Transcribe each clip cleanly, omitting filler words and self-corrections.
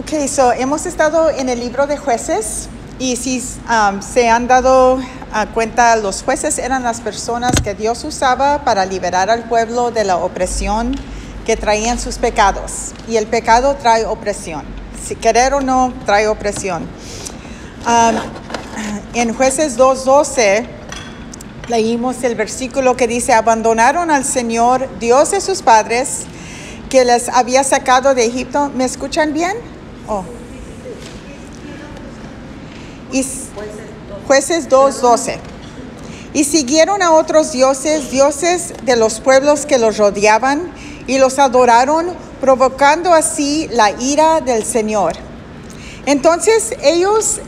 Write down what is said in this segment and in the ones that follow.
Ok, so hemos estado en el libro de Jueces y si se han dado cuenta, los jueces eran las personas que Dios usaba para liberar al pueblo de la opresión que traían sus pecados. Y el pecado trae opresión. Si querer o no, trae opresión. En Jueces 2:12 leímos el versículo que dice: abandonaron al Señor, Dios de sus padres, que les había sacado de Egipto. ¿Me escuchan bien? Oh. Y Jueces 2:12. Y siguieron a otros dioses de los pueblos que los rodeaban, y los adoraron, provocando así la ira del Señor. Entonces ellos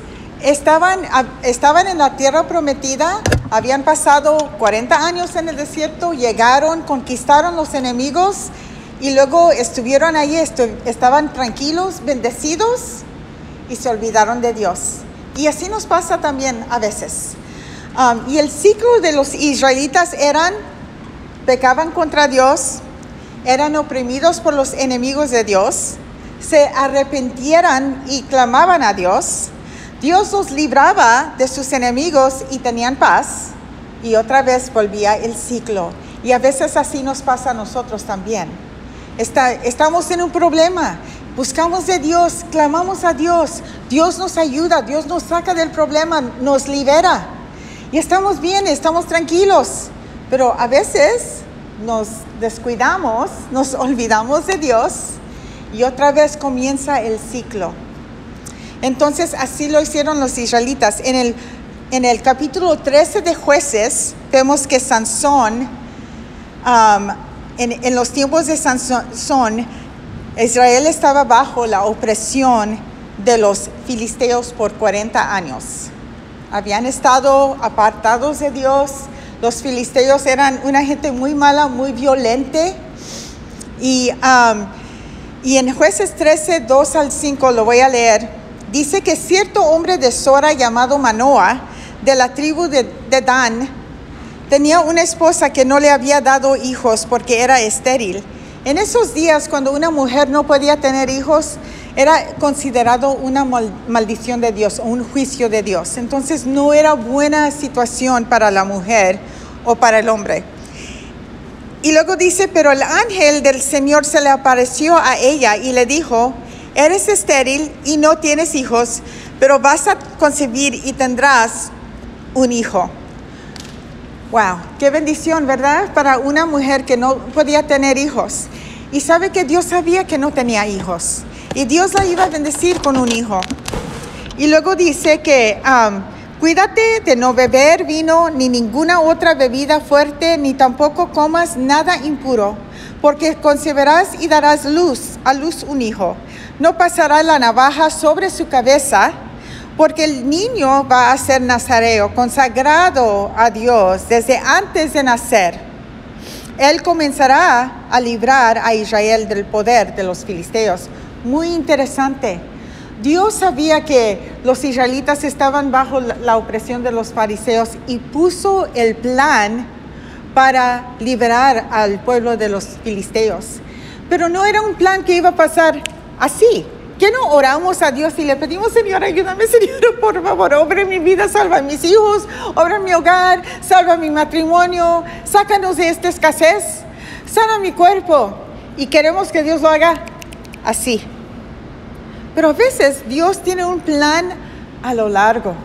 estaban en la tierra prometida, habían pasado 40 años en el desierto, llegaron, conquistaron los enemigos, y luego estuvieron ahí, estaban tranquilos, bendecidos, y se olvidaron de Dios. Y así nos pasa también a veces. Y el ciclo de los israelitas pecaban contra Dios, eran oprimidos por los enemigos de Dios, se arrepintieran y clamaban a Dios, Dios los libraba de sus enemigos y tenían paz, y otra vez volvía el ciclo. Y a veces así nos pasa a nosotros también. Estamos en un problema, buscamos de Dios, clamamos a Dios, Dios nos ayuda, Dios nos saca del problema, nos libera. Y estamos bien, estamos tranquilos, pero a veces nos descuidamos, nos olvidamos de Dios y otra vez comienza el ciclo. Entonces así lo hicieron los israelitas. En el capítulo 13 de Jueces vemos que Sansón, en los tiempos de Sansón, Israel estaba bajo la opresión de los filisteos por 40 años. Habían estado apartados de Dios. Los filisteos eran una gente muy mala, muy violenta. Y en Jueces 13, 2 al 5, lo voy a leer. Dice que cierto hombre de Sora llamado Manoah, de la tribu de Dan, tenía una esposa que no le había dado hijos porque era estéril. En esos días, cuando una mujer no podía tener hijos, era considerado una maldición de Dios, o un juicio de Dios. Entonces no era buena situación para la mujer o para el hombre. Y luego dice: pero el ángel del Señor se le apareció a ella y le dijo: eres estéril y no tienes hijos, pero vas a concebir y tendrás un hijo. Wow, qué bendición, ¿verdad? Para una mujer que no podía tener hijos. Y sabe que Dios sabía que no tenía hijos. Y Dios la iba a bendecir con un hijo. Y luego dice que cuídate de no beber vino ni ninguna otra bebida fuerte, ni tampoco comas nada impuro, porque concebirás y darás a luz un hijo. No pasará la navaja sobre su cabeza, porque el niño va a ser nazareo, consagrado a Dios desde antes de nacer. Él comenzará a librar a Israel del poder de los filisteos. Muy interesante. Dios sabía que los israelitas estaban bajo la opresión de los fariseos y puso el plan para liberar al pueblo de los filisteos. Pero no era un plan que iba a pasar así. ¿Qué no oramos a Dios y le pedimos: Señor, ayúdame, Señor, por favor, obra mi vida, salva a mis hijos, obra mi hogar, salva mi matrimonio, sácanos de esta escasez, sana mi cuerpo? Y queremos que Dios lo haga así. Pero a veces Dios tiene un plan a lo largo.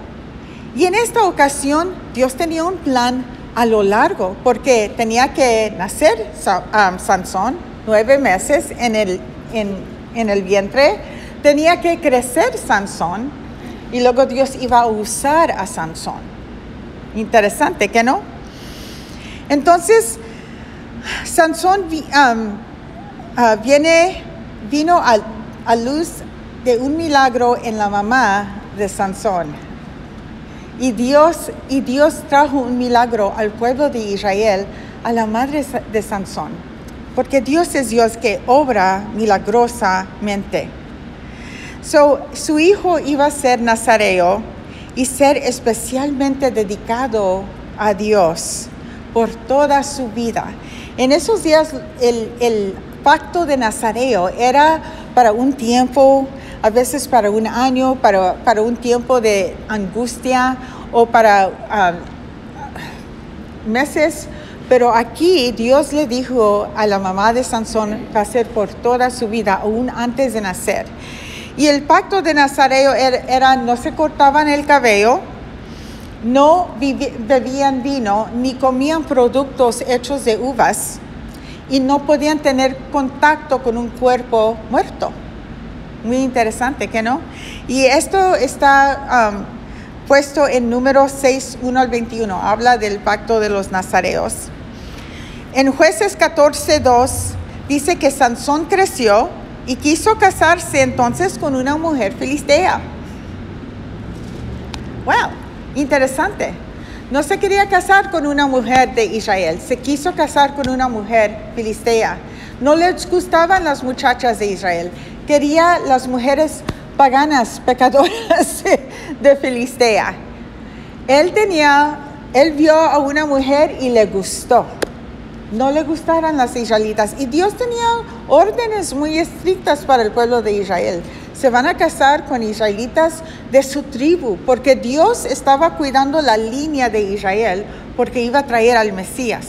Y en esta ocasión Dios tenía un plan a lo largo, porque tenía que nacer Sansón, 9 meses en el vientre. Tenía que crecer Sansón y luego Dios iba a usar a Sansón. Interesante, ¿que no? Entonces, Sansón vino a luz de un milagro en la mamá de Sansón. Y Dios trajo un milagro al pueblo de Israel, a la madre de Sansón. Porque Dios es Dios que obra milagrosamente. Su hijo iba a ser nazareo y ser especialmente dedicado a Dios por toda su vida. En esos días el pacto de nazareo era para un tiempo a veces para un año, para un tiempo de angustia o para meses. Pero aquí Dios le dijo a la mamá de Sansón va a ser por toda su vida, aún antes de nacer. Y el pacto de Nazareo era no se cortaban el cabello, no bebían vino, ni comían productos hechos de uvas, y no podían tener contacto con un cuerpo muerto. Muy interesante, ¿qué no? Y esto está puesto en Números 6, 1 al 21. Habla del pacto de los nazareos. En Jueces 14, 2 dice que Sansón creció y quiso casarse entonces con una mujer filistea. Wow, interesante. No se quería casar con una mujer de Israel, se quiso casar con una mujer filistea. No les gustaban las muchachas de Israel, quería las mujeres paganas, pecadoras de Filistea. Él vio a una mujer y le gustó. No le gustaron las israelitas. Y Dios tenía órdenes muy estrictas para el pueblo de Israel. Se van a casar con israelitas de su tribu, porque Dios estaba cuidando la línea de Israel, porque iba a traer al Mesías.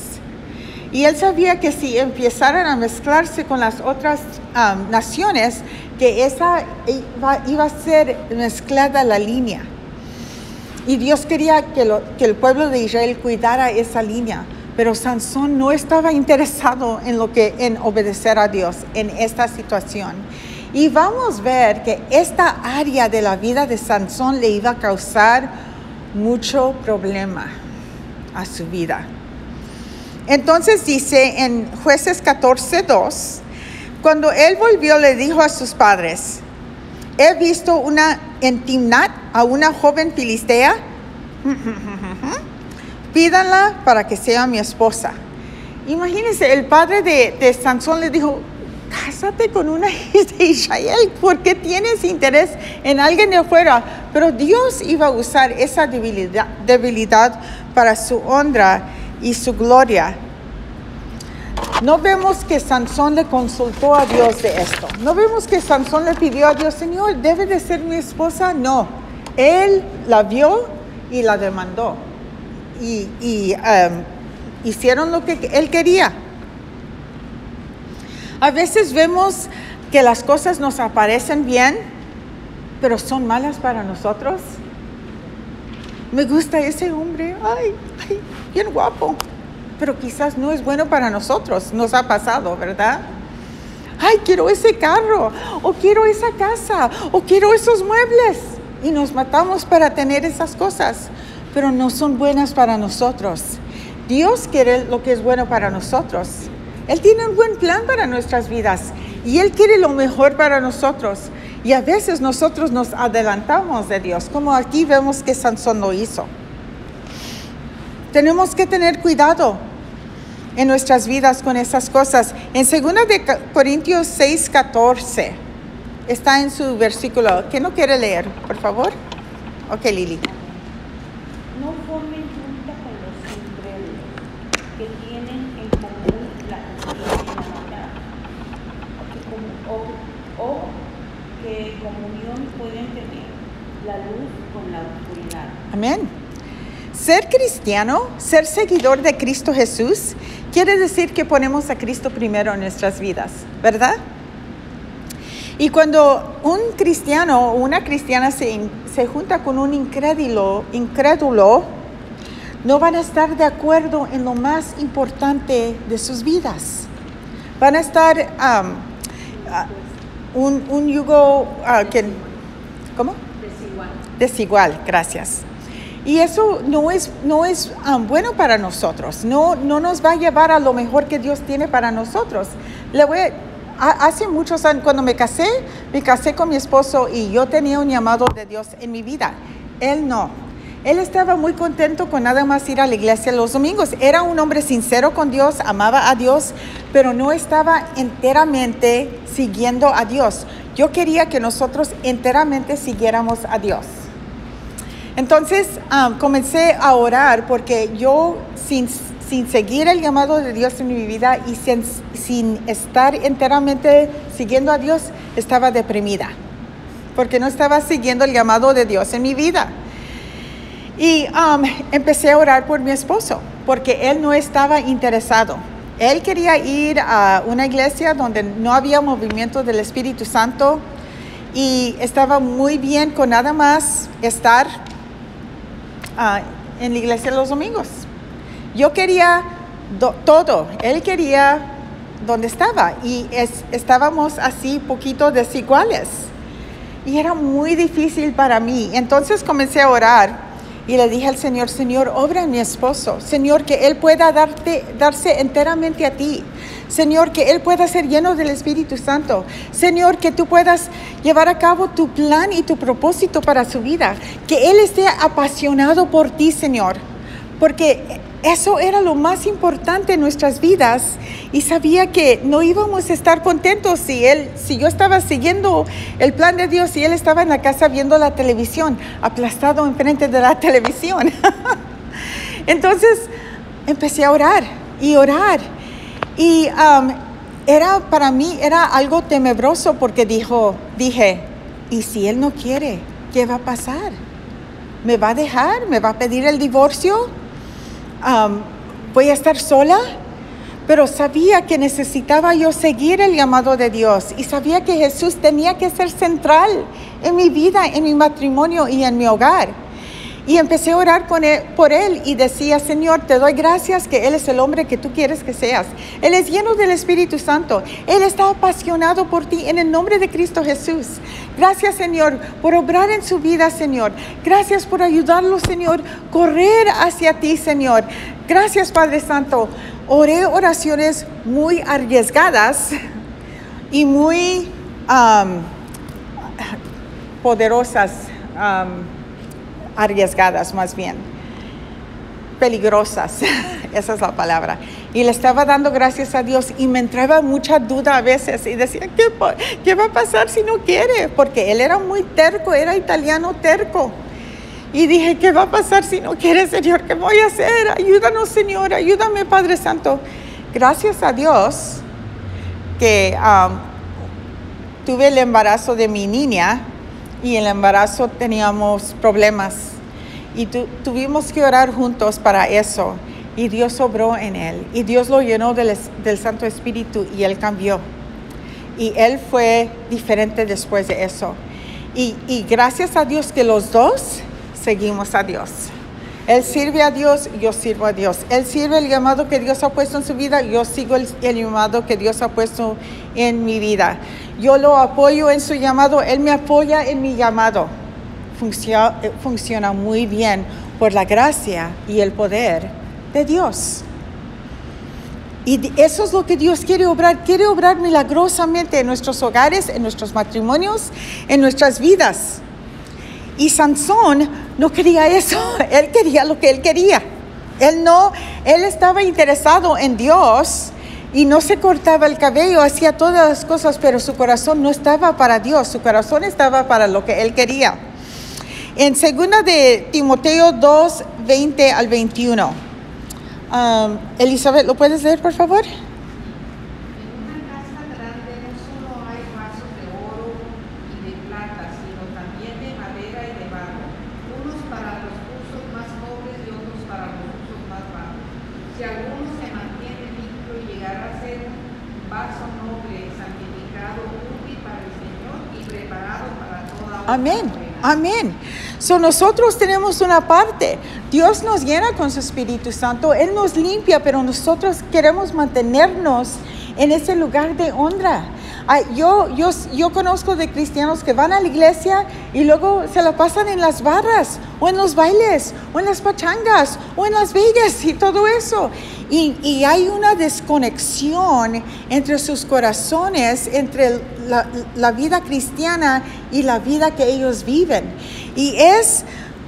Y él sabía que si empezaran a mezclarse con las otras naciones, que esa iba a ser mezclada la línea. Y Dios quería que el pueblo de Israel cuidara esa línea. Pero Sansón no estaba interesado en obedecer a Dios en esta situación. Y vamos a ver que esta área de la vida de Sansón le iba a causar mucho problema a su vida. Entonces dice en Jueces 14, 2, cuando él volvió le dijo a sus padres, he visto en Timnat a una joven filistea, pídanla para que sea mi esposa. Imagínense, el padre de Sansón le dijo, cásate con una hija de Israel, porque tienes interés en alguien de afuera. Pero Dios iba a usar esa debilidad para su honra y su gloria. No vemos que Sansón le consultó a Dios de esto. No vemos que Sansón le pidió a Dios, Señor, ¿debe de ser mi esposa? No, él la vio y la demandó. Y hicieron lo que él quería. A veces vemos que las cosas nos aparecen bien, pero son malas para nosotros. Me gusta ese hombre, ay, bien guapo, pero quizás no es bueno para nosotros. Nos ha pasado, ¿verdad? Ay, quiero ese carro, o quiero esa casa, o quiero esos muebles. Y nos matamos para tener esas cosas, pero no son buenas para nosotros. Dios quiere lo que es bueno para nosotros. Él tiene un buen plan para nuestras vidas y Él quiere lo mejor para nosotros. Y a veces nosotros nos adelantamos de Dios, como aquí vemos que Sansón lo hizo. Tenemos que tener cuidado en nuestras vidas con esas cosas. En 2 Corintios 6, 14, está en su versículo. ¿Quién no quiere leer, por favor? Ok, Lili. No formen junta con los incrédulos, que tienen en común la maldad, o que comunión pueden tener la luz con la oscuridad. Amén. Ser cristiano, ser seguidor de Cristo Jesús, quiere decir que ponemos a Cristo primero en nuestras vidas, ¿verdad? Y cuando un cristiano o una cristiana se junta con un incrédulo, no van a estar de acuerdo en lo más importante de sus vidas. Van a estar un yugo, ¿cómo? Desigual, gracias. Y eso no es bueno para nosotros. No nos va a llevar a lo mejor que Dios tiene para nosotros. Hace muchos años, cuando me casé con mi esposo y yo tenía un llamado de Dios en mi vida. Él no. Él estaba muy contento con nada más ir a la iglesia los domingos. Era un hombre sincero con Dios, amaba a Dios, pero no estaba enteramente siguiendo a Dios. Yo quería que nosotros enteramente siguiéramos a Dios. Entonces comencé a orar porque yo sin seguir el llamado de Dios en mi vida y sin estar enteramente siguiendo a Dios, estaba deprimida. porque no estaba siguiendo el llamado de Dios en mi vida. Y empecé a orar por mi esposo, porque él no estaba interesado. Él quería ir a una iglesia donde no había movimiento del Espíritu Santo y estaba muy bien con nada más estar en la iglesia los domingos. Yo quería todo, él quería donde estaba y estábamos así poquito desiguales y era muy difícil para mí. Entonces comencé a orar y le dije al Señor, Señor, obra en mi esposo, Señor, que él pueda darse enteramente a ti, Señor, que él pueda ser lleno del Espíritu Santo, Señor, que tú puedas llevar a cabo tu plan y tu propósito para su vida, que él esté apasionado por ti, Señor, porque eso era lo más importante en nuestras vidas y sabía que no íbamos a estar contentos si yo estaba siguiendo el plan de Dios y él estaba en la casa viendo la televisión, aplastado enfrente de la televisión. Entonces empecé a orar y para mí era algo tenebroso porque dije, ¿y si él no quiere? ¿Qué va a pasar? ¿Me va a dejar? ¿Me va a pedir el divorcio? ¿Voy a estar sola? Pero sabía que necesitaba yo seguir el llamado de Dios y sabía que Jesús tenía que ser central en mi vida, en mi matrimonio y en mi hogar. Y empecé a orar por él y decía, Señor, te doy gracias que él es el hombre que tú quieres que seas. Él es lleno del Espíritu Santo. Él está apasionado por ti en el nombre de Cristo Jesús. Gracias, Señor, por obrar en su vida, Señor. Gracias por ayudarlo, Señor, correr hacia ti, Señor. Gracias, Padre Santo. Oré oraciones muy arriesgadas y muy poderosas, arriesgadas más bien, peligrosas, esa es la palabra. Y le estaba dando gracias a Dios y me entraba mucha duda a veces y decía, ¿qué va a pasar si no quiere? Porque él era muy terco, era italiano terco. Y dije, ¿qué va a pasar si no quiere, Señor? ¿Qué voy a hacer? Ayúdanos, Señor, ayúdame, Padre Santo. Gracias a Dios que tuve el embarazo de mi niña y en el embarazo teníamos problemas y tuvimos que orar juntos para eso y Dios obró en él y Dios lo llenó del Santo Espíritu y él cambió y él fue diferente después de eso y gracias a Dios que los dos seguimos a Dios. Él sirve a Dios, yo sirvo a Dios. Él sirve el llamado que Dios ha puesto en su vida, yo sigo el llamado que Dios ha puesto en mi vida. Yo lo apoyo en su llamado, él me apoya en mi llamado. Funciona muy bien por la gracia y el poder de Dios. Y eso es lo que Dios quiere obrar milagrosamente en nuestros hogares, en nuestros matrimonios, en nuestras vidas. Y Sansón no quería eso, él quería lo que él quería. Él estaba interesado en Dios y no se cortaba el cabello, hacía todas las cosas, pero su corazón no estaba para Dios, su corazón estaba para lo que él quería. En 2 de Timoteo 2, 20 al 21. Elizabeth, ¿lo puedes leer, por favor? Amén, amén. Nosotros tenemos una parte. Dios nos llena con su Espíritu Santo. Él nos limpia, pero nosotros queremos mantenernos en ese lugar de honra. Yo conozco de cristianos que van a la iglesia y luego se la pasan en las barras, o en los bailes, o en las pachangas, o en Las Vegas y todo eso. Y hay una desconexión entre sus corazones, entre la vida cristiana y la vida que ellos viven. Y es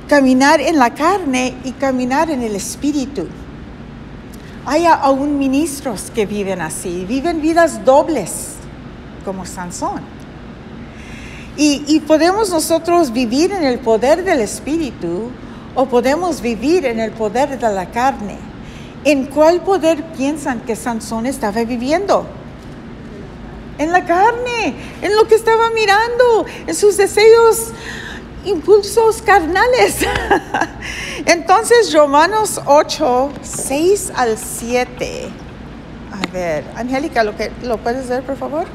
caminar en la carne y caminar en el Espíritu. Hay aún ministros que viven así, viven vidas dobles, como Sansón. Y podemos nosotros vivir en el poder del Espíritu o podemos vivir en el poder de la carne. ¿En cuál poder piensan que Sansón estaba viviendo? en la carne, en lo que estaba mirando, en sus deseos, impulsos carnales. Entonces, Romanos 8, 6 al 7. A ver, Angélica, ¿lo puedes ver, por favor?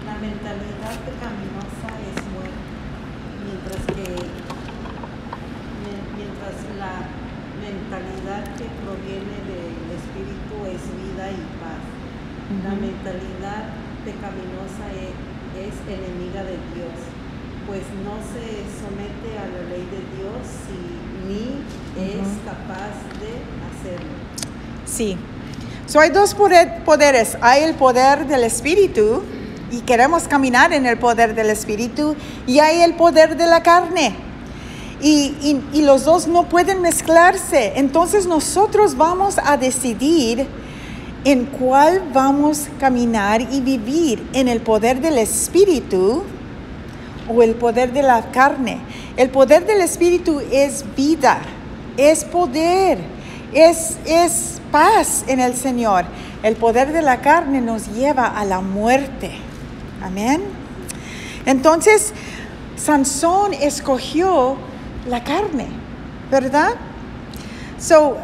La mentalidad pecaminosa es muerte, mientras la mentalidad que proviene del Espíritu es vida y paz. La mentalidad pecaminosa es enemiga de Dios, pues no se somete a la ley de Dios ni es capaz de hacerlo. Sí. So, hay dos poderes. Hay el poder del Espíritu y queremos caminar en el poder del Espíritu, y hay el poder de la carne. Y los dos no pueden mezclarse. Entonces nosotros vamos a decidir en cuál vamos a caminar y vivir, en el poder del Espíritu o el poder de la carne. El poder del Espíritu es vida, es poder, es paz en el Señor. El poder de la carne nos lleva a la muerte. Amén. Entonces, Sansón escogió la carne, ¿verdad? So,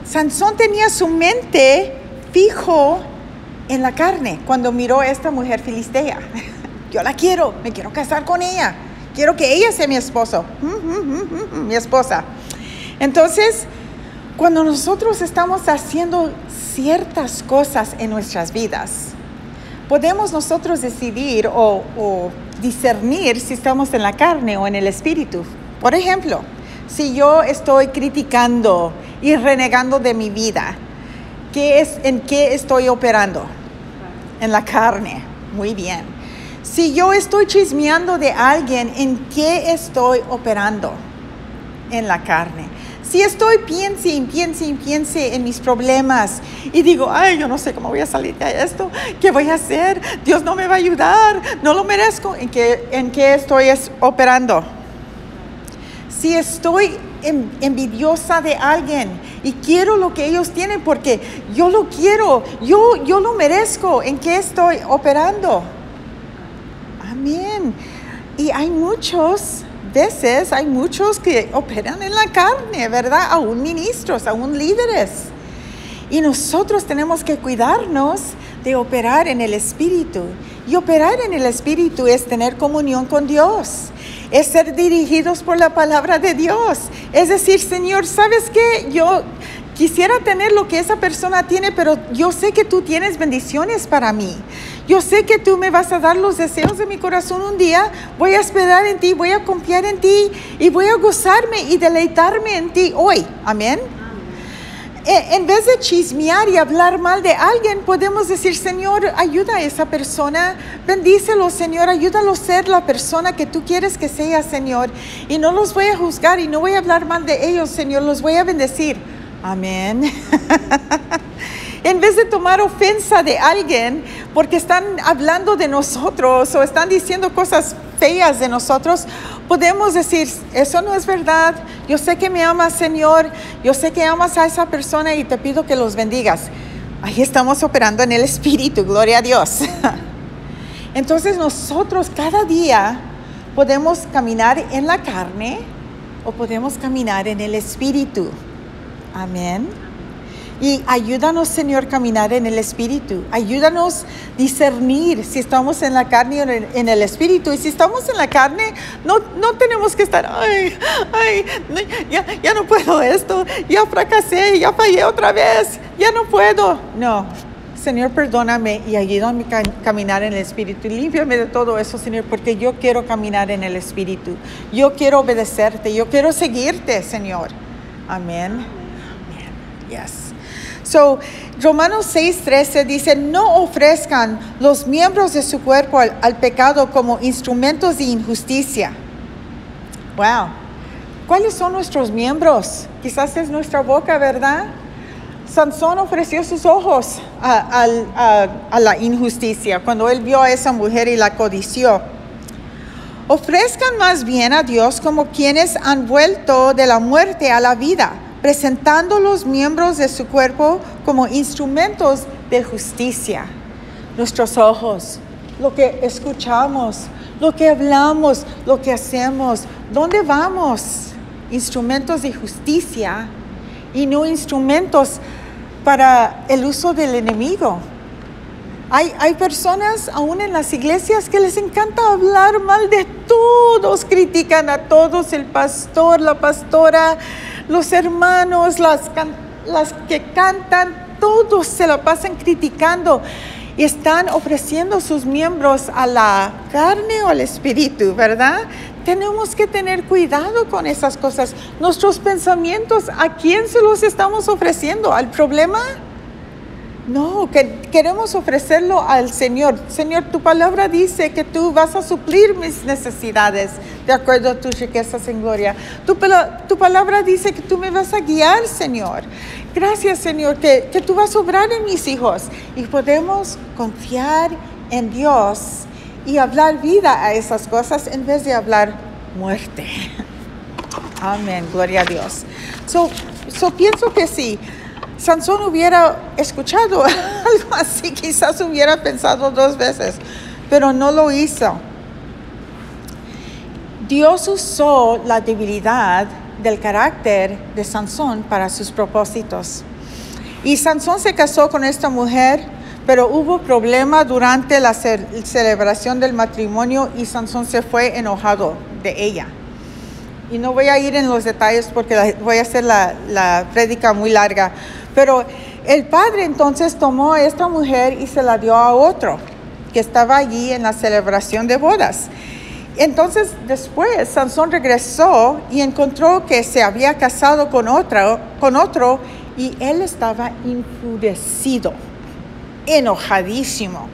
Sansón tenía su mente fijo en la carne cuando miró a esta mujer filistea. Yo la quiero, me quiero casar con ella, quiero que ella sea mi esposo, mi esposa. Entonces, cuando nosotros estamos haciendo ciertas cosas en nuestras vidas, podemos nosotros decidir o discernir si estamos en la carne o en el Espíritu. Por ejemplo, si yo estoy criticando y renegando de mi vida, ¿en qué estoy operando? En la carne. Muy bien. Si yo estoy chismeando de alguien, ¿en qué estoy operando? En la carne. Si estoy piense en mis problemas y digo, ay, yo no sé cómo voy a salir de esto, ¿qué voy a hacer? Dios no me va a ayudar, no lo merezco. ¿En qué estoy operando? Si estoy envidiosa de alguien y quiero lo que ellos tienen porque yo lo quiero, yo lo merezco, ¿en qué estoy operando? Amén. Y hay muchos que operan en la carne, ¿verdad? Aún ministros, aún líderes. Y nosotros tenemos que cuidarnos de operar en el Espíritu. Y operar en el Espíritu es tener comunión con Dios. Es ser dirigidos por la palabra de Dios. Es decir, Señor, ¿sabes qué? Yo quisiera tener lo que esa persona tiene, pero yo sé que tú tienes bendiciones para mí. Yo sé que tú me vas a dar los deseos de mi corazón un día. Voy a esperar en ti, voy a confiar en ti y voy a gozarme y deleitarme en ti hoy. Amén. En vez de chismear y hablar mal de alguien, podemos decir, Señor, ayuda a esa persona, bendícelo, Señor, ayúdalo a ser la persona que tú quieres que sea, Señor. Y no los voy a juzgar y no voy a hablar mal de ellos, Señor, los voy a bendecir. Amén. En vez de tomar ofensa de alguien porque están hablando de nosotros o están diciendo cosas feas de nosotros, podemos decir, eso no es verdad. Yo sé que me amas, Señor. Yo sé que amas a esa persona y te pido que los bendigas. Ahí estamos operando en el Espíritu, gloria a Dios. Entonces nosotros cada día podemos caminar en la carne o podemos caminar en el Espíritu. Amén. Y ayúdanos, Señor, caminar en el Espíritu. Ayúdanos discernir si estamos en la carne o en el Espíritu. Y si estamos en la carne, no tenemos que estar, ya no puedo esto, ya fracasé, ya fallé otra vez, ya no puedo. No, Señor, perdóname y ayúdame a caminar en el Espíritu. Y límpiame de todo eso, Señor, porque yo quiero caminar en el Espíritu. Yo quiero obedecerte, yo quiero seguirte, Señor. Amén. Yes. So, Romanos 6:13 dice, no ofrezcan los miembros de su cuerpo al pecado como instrumentos de injusticia. Wow. ¿Cuáles son nuestros miembros? Quizás es nuestra boca, ¿verdad? Sansón ofreció sus ojos a la injusticia cuando él vio a esa mujer y la codició. Ofrezcan más bien a Dios como quienes han vuelto de la muerte a la vida, presentando los miembros de su cuerpo como instrumentos de justicia. nuestros ojos, lo que escuchamos, lo que hablamos, lo que hacemos. ¿Dónde vamos? Instrumentos de justicia y no instrumentos para el uso del enemigo. Hay personas aún en las iglesias que les encanta hablar mal de todos, critican a todos, el pastor, la pastora, los hermanos, las que cantan, todos se la pasan criticando y están ofreciendo sus miembros a la carne o al espíritu, ¿verdad? Tenemos que tener cuidado con esas cosas. Nuestros pensamientos, ¿a quién se los estamos ofreciendo? ¿Al problema? No, que queremos ofrecerlo al Señor. Señor, tu palabra dice que tú vas a suplir mis necesidades de acuerdo a tus riquezas en gloria. Tu palabra dice que tú me vas a guiar, Señor. Gracias, Señor, que tú vas a obrar en mis hijos. Y podemos confiar en Dios y hablar vida a esas cosas en vez de hablar muerte. Amén, gloria a Dios. Pienso que sí. Sansón hubiera escuchado algo así, quizás hubiera pensado 2 veces, pero no lo hizo. Dios usó la debilidad del carácter de Sansón para sus propósitos. Y Sansón se casó con esta mujer, pero hubo problema durante la celebración del matrimonio y Sansón se fue enojado de ella. Y no voy a ir en los detalles porque voy a hacer la prédica muy larga. Pero el padre entonces tomó a esta mujer y se la dio a otro que estaba allí en la celebración de bodas. Entonces después Sansón regresó y encontró que se había casado con otro y él estaba enfurecido, enojadísimo.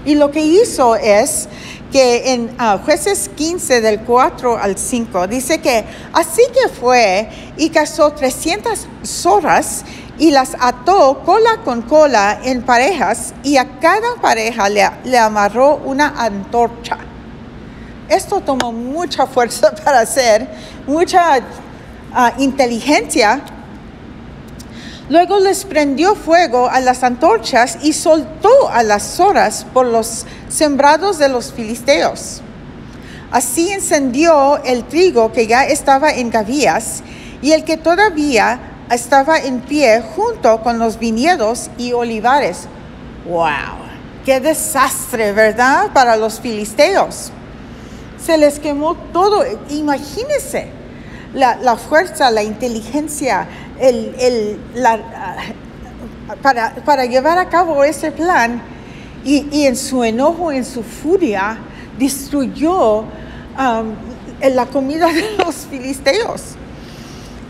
Y lo que hizo es que en Jueces 15 del 4 al 5 dice que así que fue y cazó 300 zorras y las ató cola con cola en parejas y a cada pareja le amarró una antorcha. Esto tomó mucha fuerza para hacer, mucha inteligencia. Luego les prendió fuego a las antorchas y soltó a las zorras por los sembrados de los filisteos. Así encendió el trigo que ya estaba en gavillas y el que todavía estaba en pie junto con los viñedos y olivares. ¡Wow! ¡Qué desastre!, ¿verdad? Para los filisteos. Se les quemó todo. Imagínense la fuerza, la inteligencia, para llevar a cabo ese plan. Y en su enojo, en su furia, destruyó la comida de los filisteos.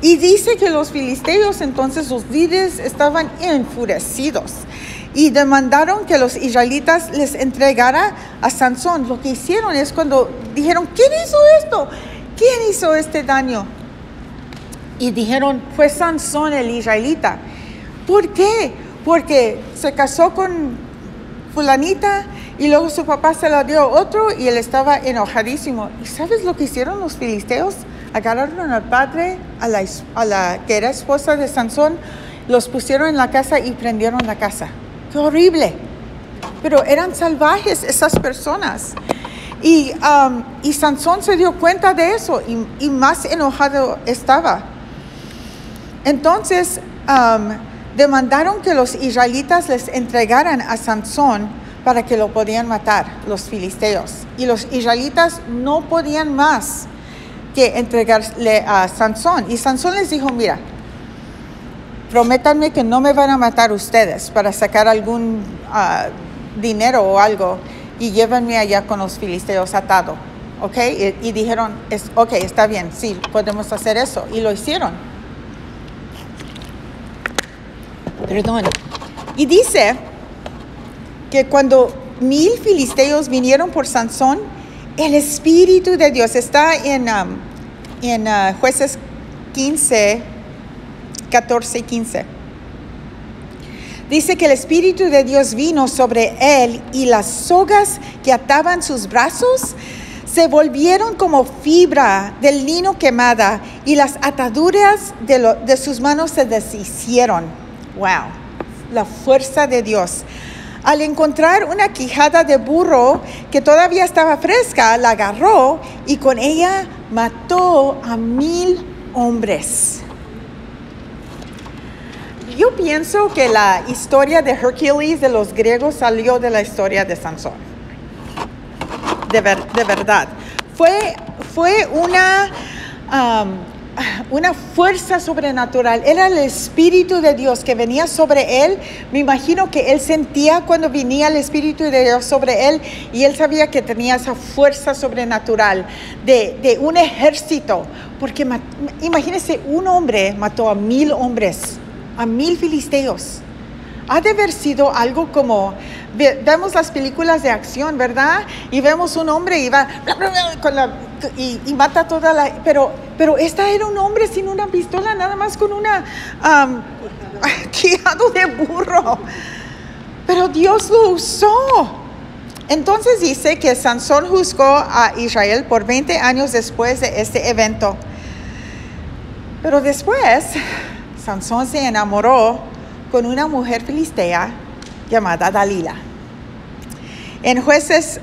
Y dice que los filisteos, entonces los líderes estaban enfurecidos y demandaron que los israelitas les entregara a Sansón. Lo que hicieron es cuando dijeron, ¿quién hizo esto? ¿Quién hizo este daño? Y dijeron, fue Sansón el israelita. ¿Por qué? Porque se casó con fulanita y luego su papá se la dio a otro y él estaba enojadísimo. ¿Y sabes lo que hicieron los filisteos? Agarraron al padre, a la que era esposa de Sansón, los pusieron en la casa y prendieron la casa. ¡Qué horrible! Pero eran salvajes esas personas. Y Sansón se dio cuenta de eso y más enojado estaba. Entonces demandaron que los israelitas les entregaran a Sansón para que lo podían matar, los filisteos. Y los israelitas no podían más que entregarle a Sansón. Y Sansón les dijo, mira, prométanme que no me van a matar ustedes para sacar algún dinero o algo y llévenme allá con los filisteos atado, ¿ok? Y dijeron, ok, está bien, sí, podemos hacer eso. Y lo hicieron. Perdón. Y dice que cuando 1000 filisteos vinieron por Sansón, el Espíritu de Dios está en Jueces 15, 14 y 15. Dice que el Espíritu de Dios vino sobre él y las sogas que ataban sus brazos se volvieron como fibra del lino quemada y las ataduras de sus manos se deshicieron. ¡Wow! La fuerza de Dios. Al encontrar una quijada de burro que todavía estaba fresca, la agarró y con ella mató a 1,000 hombres. Yo pienso que la historia de Hércules de los griegos salió de la historia de Sansón. De verdad. Fue una fuerza sobrenatural. Era el Espíritu de Dios que venía sobre él. Me imagino que él sentía cuando venía el Espíritu de Dios sobre él y él sabía que tenía esa fuerza sobrenatural de un ejército. Porque imagínense, un hombre mató a 1,000 hombres, a 1,000 filisteos. Ha de haber sido algo como, vemos las películas de acción, ¿verdad? Y vemos un hombre y va y mata toda la... Pero esta era un hombre sin una pistola, nada más con una quijado de burro. Pero Dios lo usó. Entonces dice que Sansón juzgó a Israel por 20 años después de este evento. Pero después, Sansón se enamoró con una mujer filistea llamada Dalila. En Jueces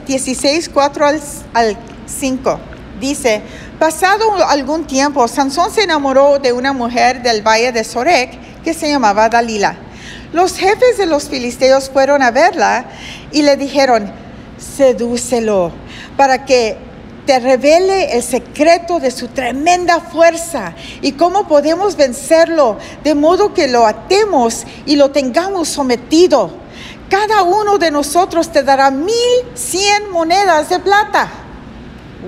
16, 4 al 5, dice, pasado algún tiempo, Sansón se enamoró de una mujer del valle de Sorek que se llamaba Dalila. Los jefes de los filisteos fueron a verla y le dijeron, sedúcelo para que te revele el secreto de su tremenda fuerza y cómo podemos vencerlo, de modo que lo atemos y lo tengamos sometido. Cada uno de nosotros te dará 1,100 monedas de plata.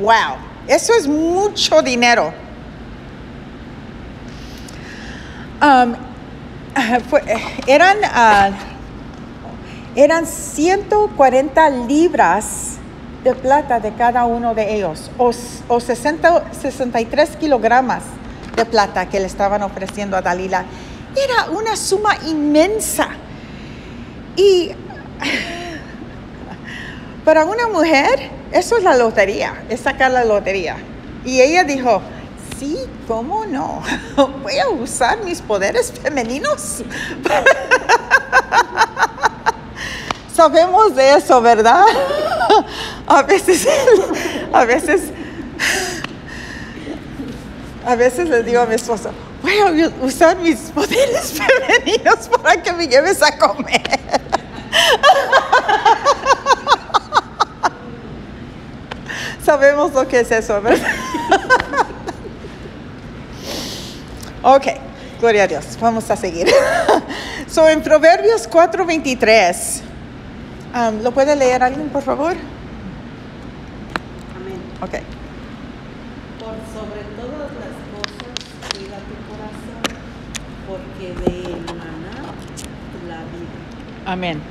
¡Wow! Eso es mucho dinero. Eran 140 libras de plata de cada uno de ellos, o 63 kilogramos de plata que le estaban ofreciendo a Dalila. Era una suma inmensa. Y para una mujer, eso es la lotería, es sacar la lotería. Y ella dijo, sí, ¿cómo no? Voy a usar mis poderes femeninos. Sabemos de eso, ¿verdad? A veces les digo a mi esposo, voy a usar mis poderes femeninos para que me lleves a comer. Sabemos lo que es eso, ¿verdad? Ok, gloria a Dios. Vamos a seguir. En Proverbios 4:23, ¿lo puede leer alguien, por favor? Amén. Ok. Por sobre todas las cosas, cuida tu corazón, porque de él mana la vida. Amén.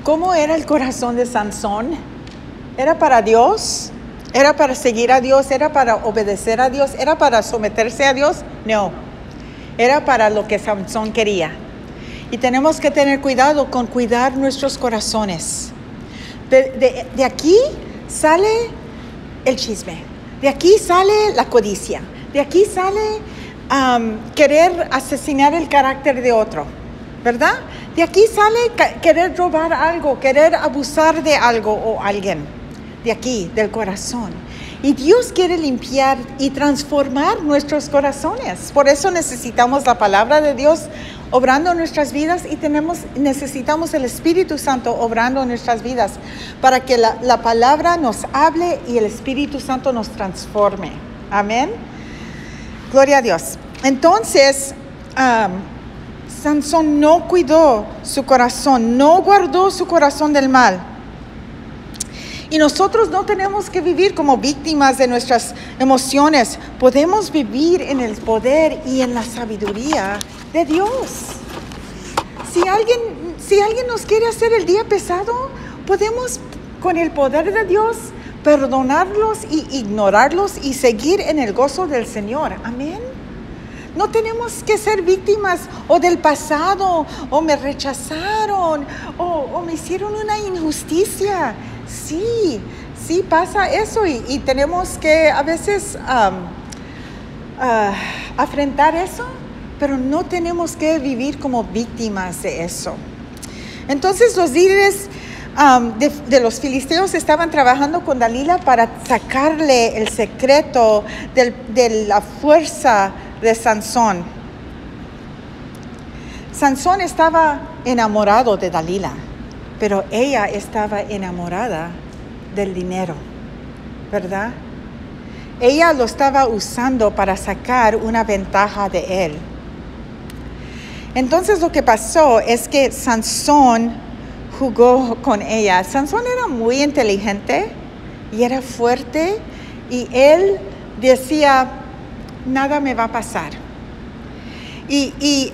¿Cómo era el corazón de Sansón? ¿Era para Dios? ¿Era para seguir a Dios? ¿Era para obedecer a Dios? ¿Era para someterse a Dios? No. Era para lo que Sansón quería. Y tenemos que tener cuidado con cuidar nuestros corazones. De aquí sale el chisme. De aquí sale la codicia. De aquí sale querer asesinar el carácter de otro. ¿Verdad? De aquí sale querer robar algo, querer abusar de algo o alguien. De aquí, del corazón. Y Dios quiere limpiar y transformar nuestros corazones. Por eso necesitamos la palabra de Dios obrando en nuestras vidas y necesitamos el Espíritu Santo obrando en nuestras vidas para que la palabra nos hable y el Espíritu Santo nos transforme. Amén. Gloria a Dios. Entonces, Sansón no cuidó su corazón, no guardó su corazón del mal. Y nosotros no tenemos que vivir como víctimas de nuestras emociones. Podemos vivir en el poder y en la sabiduría de Dios. Si alguien nos quiere hacer el día pesado, podemos con el poder de Dios perdonarlos y ignorarlos y seguir en el gozo del Señor. Amén. No tenemos que ser víctimas o del pasado, o me rechazaron, o me hicieron una injusticia. Sí pasa eso y tenemos que a veces afrontar eso, pero no tenemos que vivir como víctimas de eso. Entonces los líderes de los filisteos estaban trabajando con Dalila para sacarle el secreto de la fuerza de Sansón. Sansón estaba enamorado de Dalila, pero ella estaba enamorada del dinero, ¿verdad? Ella lo estaba usando para sacar una ventaja de él. Entonces lo que pasó es que Sansón jugó con ella. Sansón era muy inteligente y era fuerte, y él decía, nada me va a pasar. Y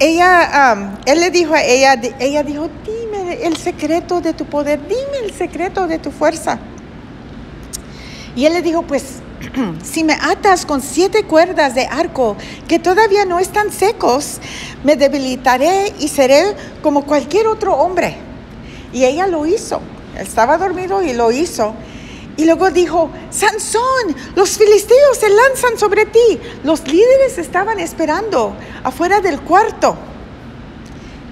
él le dijo a ella dijo, dime el secreto de tu poder, dime el secreto de tu fuerza. Y él le dijo, pues, si me atas con 7 cuerdas de arco que todavía no están secos, me debilitaré y seré como cualquier otro hombre. Y ella lo hizo. Estaba dormido y lo hizo. Y luego dijo, Sansón, los filisteos se lanzan sobre ti. Los líderes estaban esperando afuera del cuarto.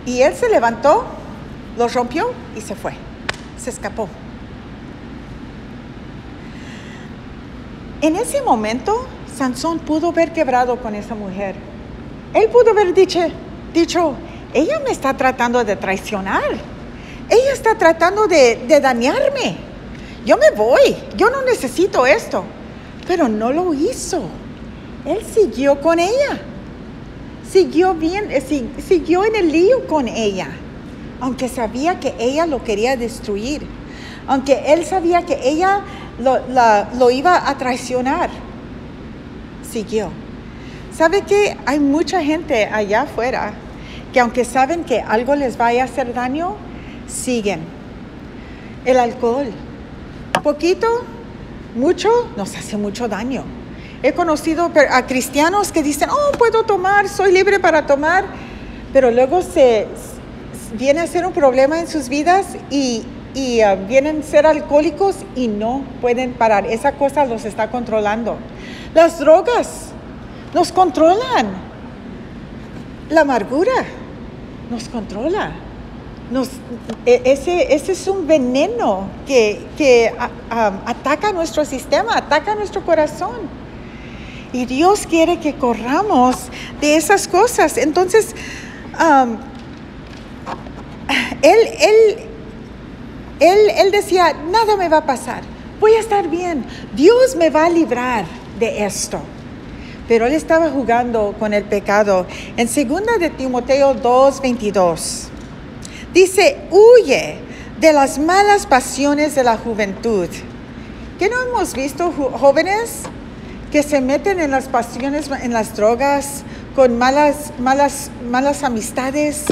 Y él se levantó, los rompió y se fue. Se escapó. En ese momento, Sansón pudo haber quebrado con esa mujer. Él pudo haber dicho, ella me está tratando de traicionar. Ella está tratando de dañarme. Yo me voy, yo no necesito esto. Pero no lo hizo. Él siguió con ella. Siguió en el lío con ella. Aunque sabía que ella lo quería destruir. Aunque él sabía que ella lo iba a traicionar. Siguió. ¿Sabe qué? Hay mucha gente allá afuera que aunque saben que algo les vaya a hacer daño, siguen. El alcohol, poquito, mucho, nos hace mucho daño. He conocido a cristianos que dicen, puedo tomar, soy libre para tomar, pero luego viene a ser un problema en sus vidas y vienen a ser alcohólicos y no pueden parar. Esa cosa los está controlando. Las drogas nos controlan. La amargura nos controla. Ese es un veneno que ataca nuestro sistema, ataca nuestro corazón. Y Dios quiere que corramos de esas cosas. Entonces, Él decía, nada me va a pasar, voy a estar bien, Dios me va a librar de esto. Pero él estaba jugando con el pecado. En 2 de Timoteo 2:22, dice, huye de las malas pasiones de la juventud. ¿Qué no hemos visto jóvenes que se meten en las pasiones, en las drogas, con malas amistades?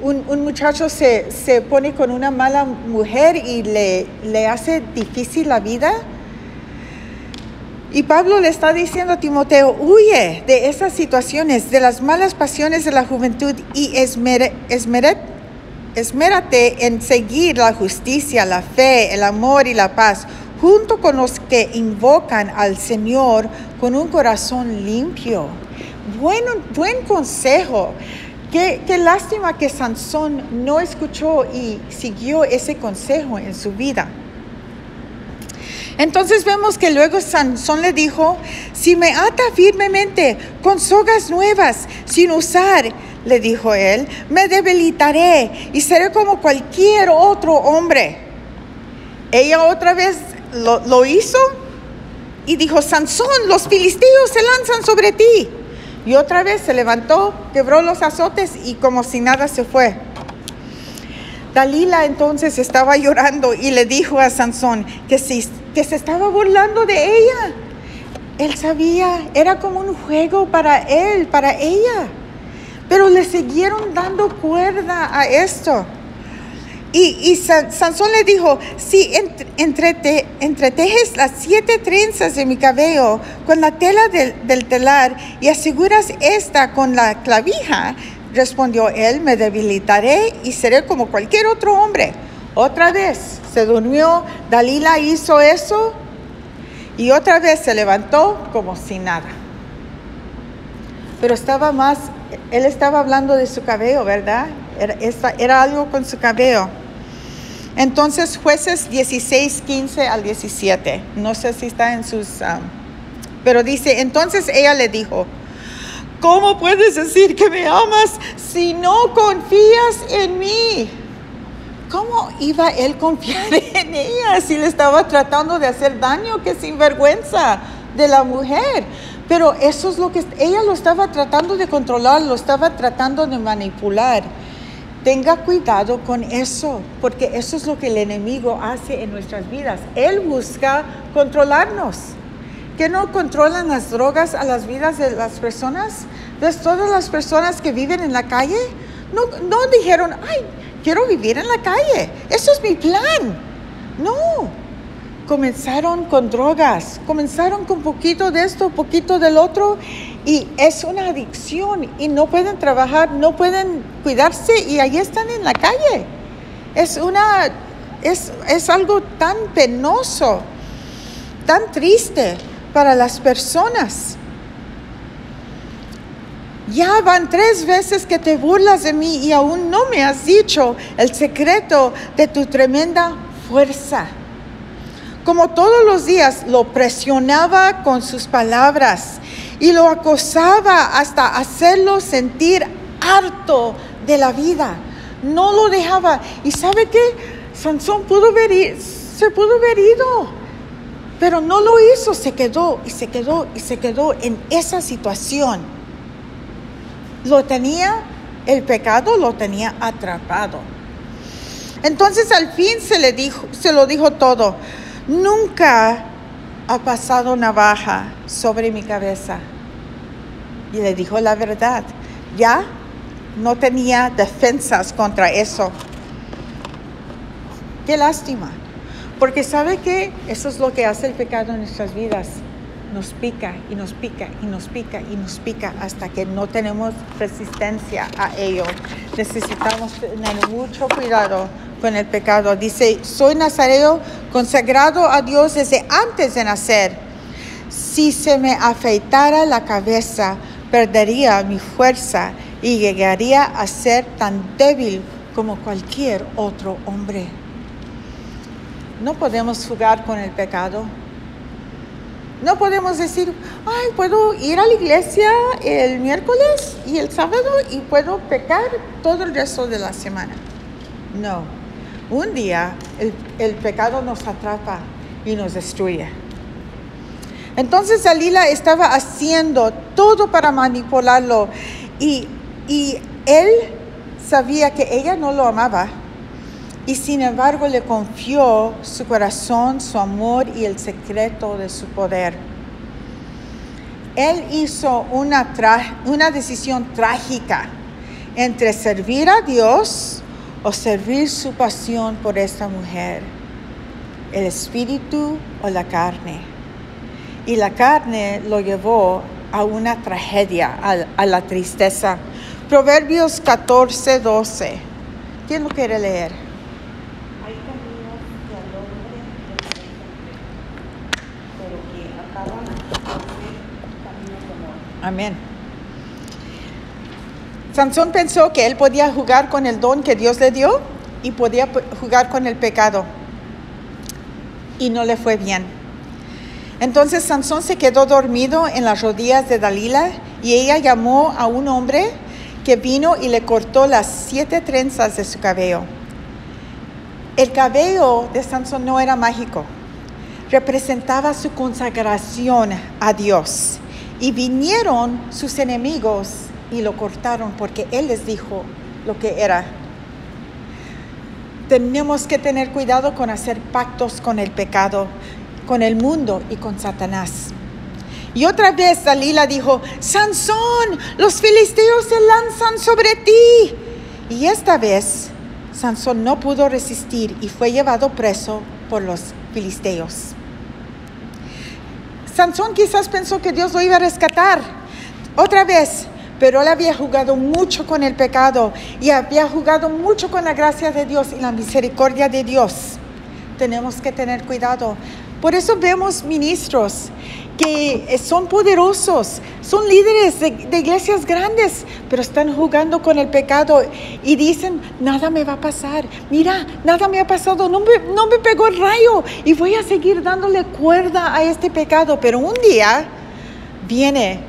Un muchacho se pone con una mala mujer y le hace difícil la vida. Y Pablo le está diciendo a Timoteo, huye de esas situaciones, de las malas pasiones de la juventud, y esmérate en seguir la justicia, la fe, el amor y la paz, junto con los que invocan al Señor con un corazón limpio. Buen consejo. Qué lástima que Sansón no escuchó y siguió ese consejo en su vida. Entonces vemos que luego Sansón le dijo, si me ata firmemente con sogas nuevas sin usar, le dijo él, me debilitaré y seré como cualquier otro hombre. Ella otra vez lo hizo y dijo, Sansón, los filisteos se lanzan sobre ti. Y otra vez se levantó, quebró los azotes y como si nada se fue. Dalila entonces estaba llorando y le dijo a Sansón que se estaba burlando de ella. Él sabía, era como un juego para él, para ella. Pero le siguieron dando cuerda a esto. Y Sansón le dijo, si entretejes las 7 trenzas de mi cabello con la tela del telar y aseguras esta con la clavija, respondió él, me debilitaré y seré como cualquier otro hombre. Otra vez se durmió, Dalila hizo eso y otra vez se levantó como si nada. Pero él estaba hablando de su cabello, ¿verdad? era algo con su cabello. Entonces, Jueces 16, 15 al 17. No sé si está en sus... pero dice, entonces ella le dijo, ¿cómo puedes decir que me amas si no confías en mí? ¿Cómo iba él a confiar en ella si le estaba tratando de hacer daño? ¡Qué sinvergüenza de la mujer! Pero eso es lo que ella lo estaba tratando de controlar, lo estaba tratando de manipular. Tenga cuidado con eso, porque eso es lo que el enemigo hace en nuestras vidas. Él busca controlarnos. ¿Que no controlan las drogas a las vidas de las personas? ¿Ves? Todas las personas que viven en la calle no dijeron, ay, quiero vivir en la calle, eso es mi plan. No, comenzaron con drogas, comenzaron con poquito de esto, poquito del otro, y es una adicción y no pueden trabajar, no pueden cuidarse y ahí están en la calle. Es algo tan penoso, tan triste para las personas. Ya van 3 veces que te burlas de mí y aún no me has dicho el secreto de tu tremenda fuerza. Como todos los días lo presionaba con sus palabras y lo acosaba hasta hacerlo sentir harto de la vida. No lo dejaba. ¿Y sabe qué? Sansón se pudo haber ido, pero no lo hizo. Se quedó en esa situación. El pecado lo tenía atrapado. Entonces al fin se lo dijo todo. Nunca ha pasado navaja sobre mi cabeza. Y le dijo la verdad. Ya no tenía defensas contra eso. Qué lástima. Porque ¿sabe qué? Eso es lo que hace el pecado en nuestras vidas. Nos pica y nos pica y nos pica y nos pica hasta que no tenemos resistencia a ello. Necesitamos tener mucho cuidado con el pecado. Dice, soy nazareo consagrado a Dios desde antes de nacer. Si se me afeitara la cabeza, perdería mi fuerza y llegaría a ser tan débil como cualquier otro hombre. No podemos jugar con el pecado. No podemos decir, ay, puedo ir a la iglesia el miércoles y el sábado y puedo pecar todo el resto de la semana. No, un día el pecado nos atrapa y nos destruye. Entonces Dalila estaba haciendo todo para manipularlo y él sabía que ella no lo amaba. Y sin embargo le confió su corazón, su amor y el secreto de su poder. Él hizo una decisión trágica entre servir a Dios o servir su pasión por esta mujer, el espíritu o la carne. Y la carne lo llevó a una tragedia, a la tristeza. Proverbios 14:12. ¿Quién lo quiere leer? Amén. Sansón pensó que él podía jugar con el don que Dios le dio y podía jugar con el pecado. Y no le fue bien. Entonces Sansón se quedó dormido en las rodillas de Dalila y ella llamó a un hombre que vino y le cortó las 7 trenzas de su cabello. El cabello de Sansón no era mágico. Representaba su consagración a Dios. Y vinieron sus enemigos y lo cortaron porque él les dijo lo que era. Tenemos que tener cuidado con hacer pactos con el pecado, con el mundo y con Satanás. Y otra vez Dalila dijo, Sansón, los filisteos se lanzan sobre ti. Y esta vez Sansón no pudo resistir y fue llevado preso por los filisteos. Sansón quizás pensó que Dios lo iba a rescatar otra vez, pero él había jugado mucho con el pecado y había jugado mucho con la gracia de Dios y la misericordia de Dios. Tenemos que tener cuidado. Por eso vemos ministros que son poderosos, son líderes de iglesias grandes, pero están jugando con el pecado y dicen, nada me va a pasar, mira, nada me ha pasado, no me pegó el rayo y voy a seguir dándole cuerda a este pecado. Pero un día viene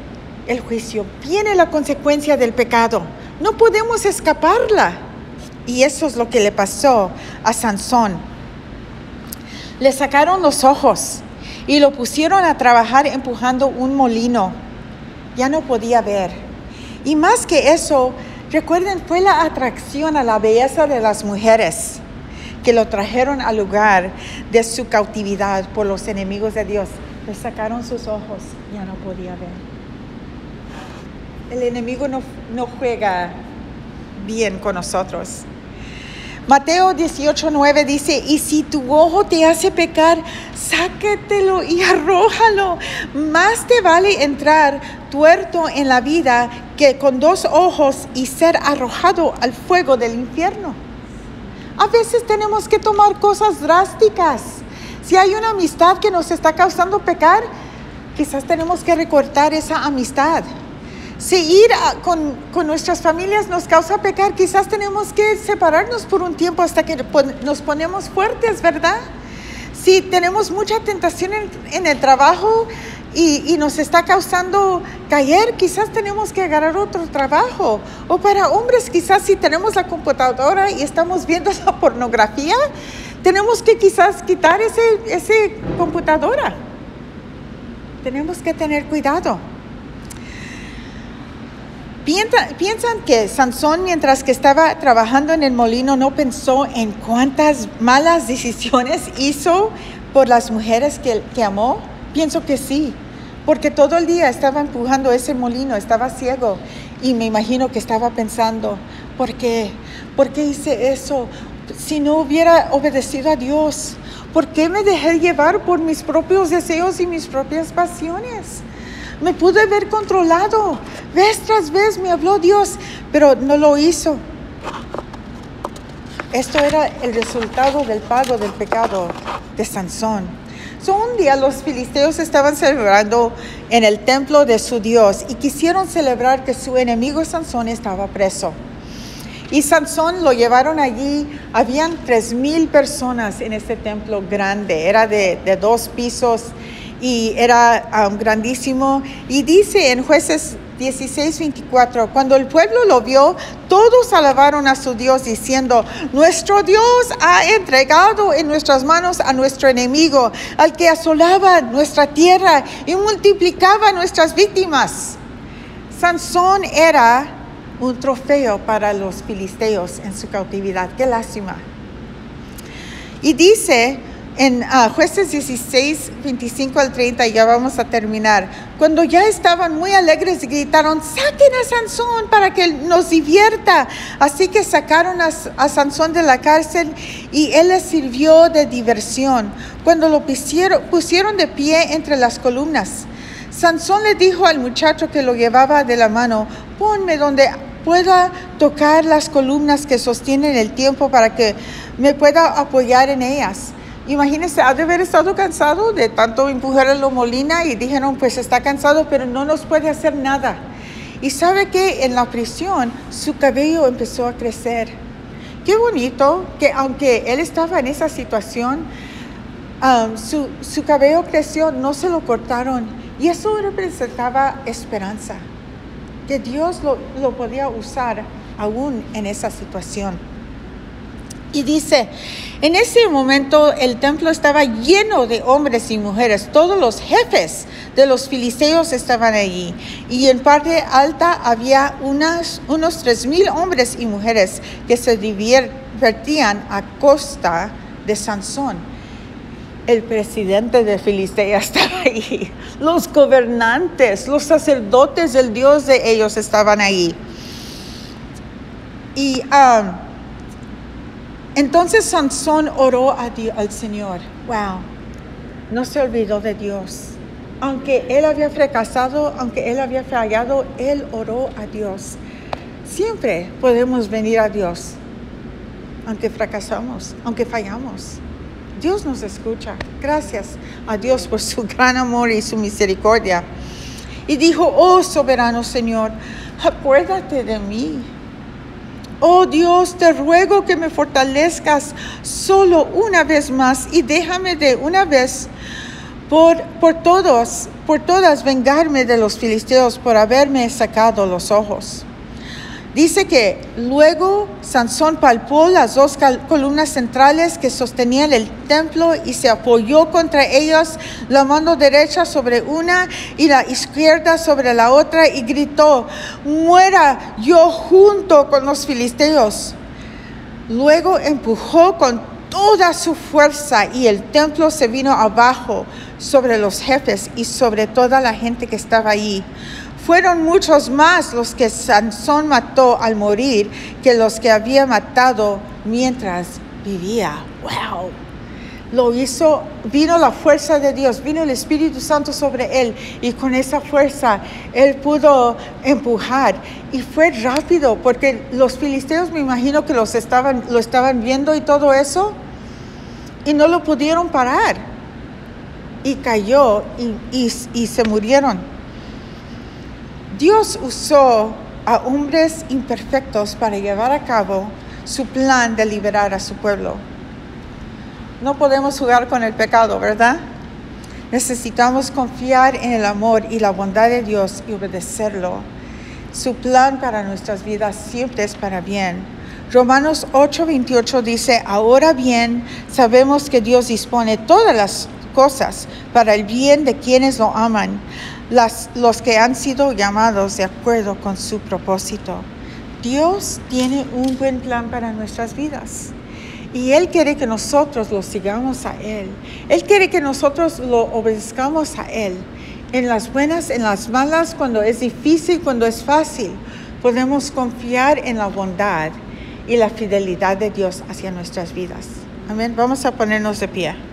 el juicio, viene la consecuencia del pecado, no podemos escaparla. Y eso es lo que le pasó a Sansón. Le sacaron los ojos y lo pusieron a trabajar empujando un molino. Ya no podía ver. Y más que eso, recuerden, fue la atracción a la belleza de las mujeres que lo trajeron al lugar de su cautividad por los enemigos de Dios. Le sacaron sus ojos, ya no podía ver. El enemigo no juega bien con nosotros. Mateo 18:9 dice, y si tu ojo te hace pecar, sácatelo y arrójalo. Más te vale entrar tuerto en la vida que con 2 ojos y ser arrojado al fuego del infierno. A veces tenemos que tomar cosas drásticas. Si hay una amistad que nos está causando pecar, quizás tenemos que recortar esa amistad. Si ir con nuestras familias nos causa pecar, quizás tenemos que separarnos por un tiempo hasta que nos ponemos fuertes, ¿verdad? Si tenemos mucha tentación en el trabajo y nos está causando caer, quizás tenemos que agarrar otro trabajo. O para hombres, quizás si tenemos la computadora y estamos viendo la pornografía, tenemos que quizás quitar ese computadora. Tenemos que tener cuidado. Piensan que Sansón, mientras que estaba trabajando en el molino, no pensó en cuántas malas decisiones hizo por las mujeres que amó. Pienso que sí, porque todo el día estaba empujando ese molino, estaba ciego y me imagino que estaba pensando, ¿por qué? ¿Por qué hice eso? Si no hubiera obedecido a Dios, ¿por qué me dejé llevar por mis propios deseos y mis propias pasiones? Me pude haber controlado. Vez tras vez me habló Dios, pero no lo hizo. Esto era el resultado del pago del pecado de Sansón. Un día los filisteos estaban celebrando en el templo de su Dios y quisieron celebrar que su enemigo Sansón estaba preso. Y Sansón lo llevaron allí. Habían 3,000 personas en este templo grande. Era de 2 pisos. Y era grandísimo. Y dice en Jueces 16:24, cuando el pueblo lo vio, todos alabaron a su Dios diciendo, nuestro Dios ha entregado en nuestras manos a nuestro enemigo, al que asolaba nuestra tierra y multiplicaba nuestras víctimas. Sansón era un trofeo para los filisteos en su cautividad. Qué lástima. Y dice en Jueces 16:25 al 30, ya vamos a terminar. Cuando ya estaban muy alegres, gritaron, saquen a Sansón para que nos divierta. Así que sacaron a Sansón de la cárcel y él les sirvió de diversión. Cuando lo pusieron de pie entre las columnas, Sansón le dijo al muchacho que lo llevaba de la mano, ponme donde pueda tocar las columnas que sostienen el tiempo para que me pueda apoyar en ellas. Imagínense, ha de haber estado cansado de tanto empujar a la molina y dijeron, pues está cansado, pero no nos puede hacer nada. Y sabe que en la prisión su cabello empezó a crecer. Qué bonito que aunque él estaba en esa situación, su cabello creció, no se lo cortaron. Y eso representaba esperanza, que Dios lo podía usar aún en esa situación. Y dice, en ese momento el templo estaba lleno de hombres y mujeres. Todos los jefes de los filisteos estaban allí. Y en parte alta había unos 3,000 hombres y mujeres que se divertían a costa de Sansón. El presidente de Filistea estaba ahí. Los gobernantes, los sacerdotes del Dios de ellos estaban ahí. Y entonces Sansón oró al Señor. Wow, no se olvidó de Dios. Aunque él había fracasado, aunque él había fallado, él oró a Dios. Siempre podemos venir a Dios, aunque fracasamos, aunque fallamos. Dios nos escucha. Gracias a Dios por su gran amor y su misericordia. Y dijo, oh soberano Señor, acuérdate de mí. Oh Dios, te ruego que me fortalezcas solo una vez más y déjame de una vez por todas vengarme de los filisteos por haberme sacado los ojos. Dice que luego Sansón palpó las dos columnas centrales que sostenían el templo y se apoyó contra ellas, la mano derecha sobre una y la izquierda sobre la otra, y gritó, muera yo junto con los filisteos. Luego empujó con toda su fuerza y el templo se vino abajo sobre los jefes y sobre toda la gente que estaba allí. Fueron muchos más los que Sansón mató al morir que los que había matado mientras vivía. ¡Wow! Lo hizo, vino la fuerza de Dios, vino el Espíritu Santo sobre él, y con esa fuerza él pudo empujar. Y fue rápido, porque los filisteos, me imagino que lo estaban viendo y todo eso, y no lo pudieron parar. Y cayó y se murieron. Dios usó a hombres imperfectos para llevar a cabo su plan de liberar a su pueblo. No podemos jugar con el pecado, ¿verdad? Necesitamos confiar en el amor y la bondad de Dios y obedecerlo. Su plan para nuestras vidas siempre es para bien. Romanos 8:28 dice, ahora bien, sabemos que Dios dispone todas las cosas para el bien de quienes lo aman, los que han sido llamados de acuerdo con su propósito. Dios tiene un buen plan para nuestras vidas. Y Él quiere que nosotros lo sigamos a Él. Él quiere que nosotros lo obedezcamos a Él. En las buenas, en las malas, cuando es difícil, cuando es fácil, podemos confiar en la bondad y la fidelidad de Dios hacia nuestras vidas. Amén. Vamos a ponernos de pie.